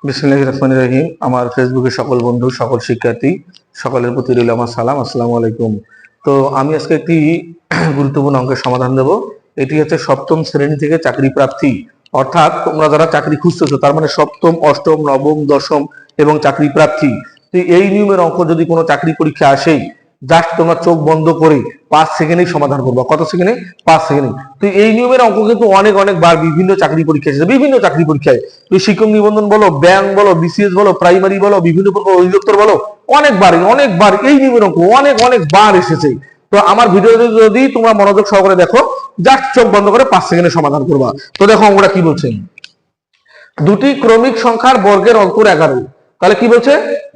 বিসমিল্লাহির রহমানির রহিম। আমার ফেসবুকের সকল বন্ধু, সকল শিক্ষার্থী, সকলের প্রতি রইল আমার সালাম, আসসালামু আলাইকুম। তো আমি আজকে একটি গুরুত্বপূর্ণ অঙ্কের সমাধান দেব। এটি হচ্ছে সপ্তম শ্রেণী থেকে চাকরি প্রার্থী, অর্থাৎ তোমরা যারা চাকরি খুঁজতেছো, তার মানে সপ্তম, অষ্টম, নবম, দশম এবং চাকরি প্রার্থী। তো এই নিয়মের অঙ্ক যদি কোনো চাকরি পরীক্ষা আসেই, জাস্ট তোমার চোখ বন্ধ করে 5 সেকেন্ডেই সমাধান করবা। কত সেকেন্ডে? 5 সেকেন্ডে। তো এই নিয়মের অঙ্ক কিন্তু অনেকবার বিভিন্ন চাকরি পরীক্ষা এসেছে, বিভিন্ন চাকরি পরীক্ষায়। তুই শিক্ষক নিবন্ধন বলো, ব্যাংক বলো, বিসিএস বলো, প্রাইমারি বলো, বিভিন্ন প্রকার অধিদপ্তর বলো, অনেকবার এই নিয়মের অঙ্ক অনেকবার এসেছে। তো আমার ভিডিও যদি তোমরা মনোযোগ সহকারে দেখো, জাস্ট চোখ বন্ধ করে 5 সেকেন্ডে সমাধান করবা। তো দেখো অঙ্কটা কি বলছে, দুটি ক্রমিক সংখ্যার বর্গের অন্তর 11। তাহলে কি বলছে,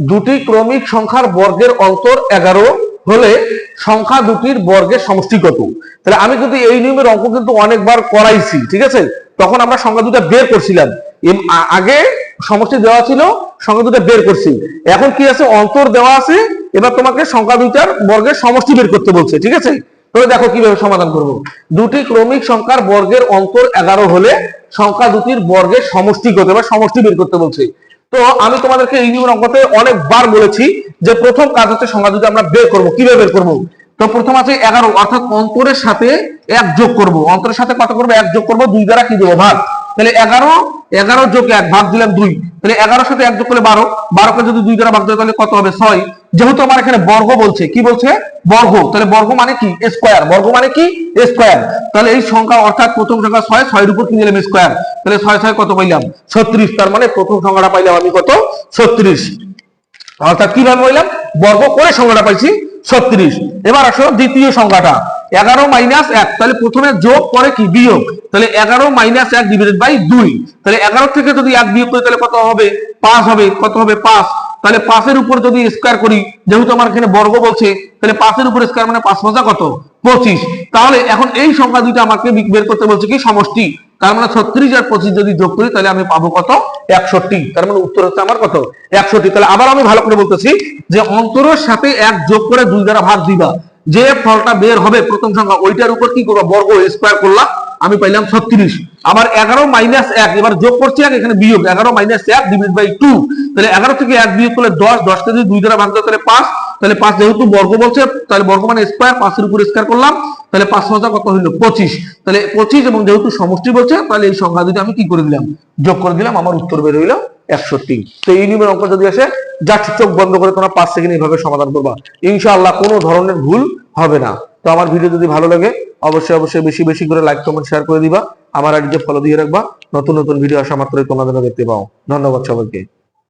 দুটি ক্রমিক সংখ্যার বর্গের অন্তর 11 হলে সংখ্যা দুটির বর্গের সমষ্টি কত? তাহলে আমি কিন্তু এই নিয়মের অঙ্ক কিন্তু অনেকবার করাইছি, ঠিক আছে? তখন আমরা সংখ্যা দুটা বের করছিলাম, আগে সমষ্টি দেওয়া ছিল, সংখ্যা দুটা বের করছি। এখন কি আছে, অন্তর দেওয়া আছে, এবার তোমাকে সংখ্যা দুইটার বর্গের সমষ্টি বের করতে বলছে, ঠিক আছে? তাহলে দেখো কিভাবে সমাধান করব। দুটি ক্রমিক সংখ্যার বর্গের অন্তর 11 হলে সংখ্যা দুটির বর্গের সমষ্টি কত, বা সমষ্টি বের করতে বলছে। তো আমি তোমাদেরকে এই নিয়মের অঙ্কতে অনেকবার বলেছি যে প্রথম কাজ হচ্ছে সংখ্যা দুটো আমরা বের করব। কিভাবে বের করব? তো প্রথম আছে 11, অর্থাৎ অন্তরের সাথে 1 যোগ করব। অন্তরের সাথে কত করব? 1 যোগ করব, 2 দ্বারা কি দেবো? ভাগ। তাহলে 11 যোগ 1, ভাগ দিলাম 2। তাহলে 11 সাথে 1 যোগ করলে 12, 12 কে যদি 2 দ্বারা ভাগ দেয় তাহলে কত হবে? 6। যেহেতু আমার এখানে বর্গ বলছে, কি বলছে? বর্গ। তাহলে বর্গ মানে কি? স্কয়ার। বর্গ মানে কি? স্কয়ার। তাহলে এই সংখ্যা, অর্থাৎ প্রথম সংখ্যা 6, 6 এর উপর কি দিলাম? স্কয়ার। তাহলে 6 6 কত পাইলাম? 36। তার মানে প্রথম সংখ্যাটা পাইলাম আমি কত? 36। অর্থাৎ কিভাবে পাইলাম? বর্গ করে সংখ্যাটা পাইছি 36। এবার আসো দ্বিতীয় সংখ্যাটা, 11 মাইনাস 1। তাহলে প্রথমে যোগ, পরে কি? বিয়োগ। তাহলে 11 মাইনাস 1 ডিভাইডেড বাই 2। তাহলে 11 থেকে যদি 1 বিয়োগ করি তাহলে কত হবে? 5 হবে। কত হবে? 5। তাহলে 5 এর উপর যদি স্কয়ার করি, যেহেতু আমার এখানে বর্গ বলছে, তাহলে 5 এর উপর স্কয়ার মানে 5 5 কত? 25। তাহলে এখন এই সংখ্যা দুইটা আমাকে বের করতে বলছে কি? সমষ্টি। তার মানে 36 আর 25 যদি যোগ করি তাহলে আমি পাবো কত? 61। তার মানে উত্তর হচ্ছে আমার কত? 61। তাহলে আবার আমি ভালো করে বলতেছি যে অন্তরের সাথে 1 যোগ করে 2 দ্বারা ভাগ দিবা। যে ফলটা বের হবে প্রথম সংখ্যা, ওইটার উপর কি করবা? বর্গ স্কয়ার করলাম, আমি পাইলাম 36। আবার 11 মাইনাস 1, এবার যোগ করছি 1, এখানে বিয়োগ। 11 মাইনাস 1 ডিভাইড বাই 2। তাহলে 11 থেকে 1 বিয়োগ করলে 10, 10 কে যদি 2 দ্বারা ভাগ দাও তাহলে 5। তাহলে 5, যেহেতু বর্গ বলছে তাহলে বর্গ মানে স্কয়ার, 5 এর উপর স্কয়ার করলাম, তাহলে 5 5 কত হলো? 25। তাহলে 25, এবং যেহেতু সমষ্টি বলছে তাহলে এই সংখ্যা দুটো আমি কি করে দিলাম? যোগ করে দিলাম, আমার উত্তর বের হইলো 61। তো এই নিয়মের অঙ্ক যদি আসে, জাস্ট চোখ বন্ধ করে তোমরা 5 সেকেন্ড এইভাবে সমাধান করবা, ইনশাআল্লাহ কোনো ধরনের ভুল হবে না। তো আমার ভিডিও যদি ভালো লাগে অবশ্যই বেশি বেশি করে লাইক, কমেন্ট, শেয়ার করে দিবা। আমার আইডিতে ফলো দিয়ে রাখবা, নতুন ভিডিও আসা মাত্রই তোমরা যেন দেখতে পাও। ধন্যবাদ সবাইকে।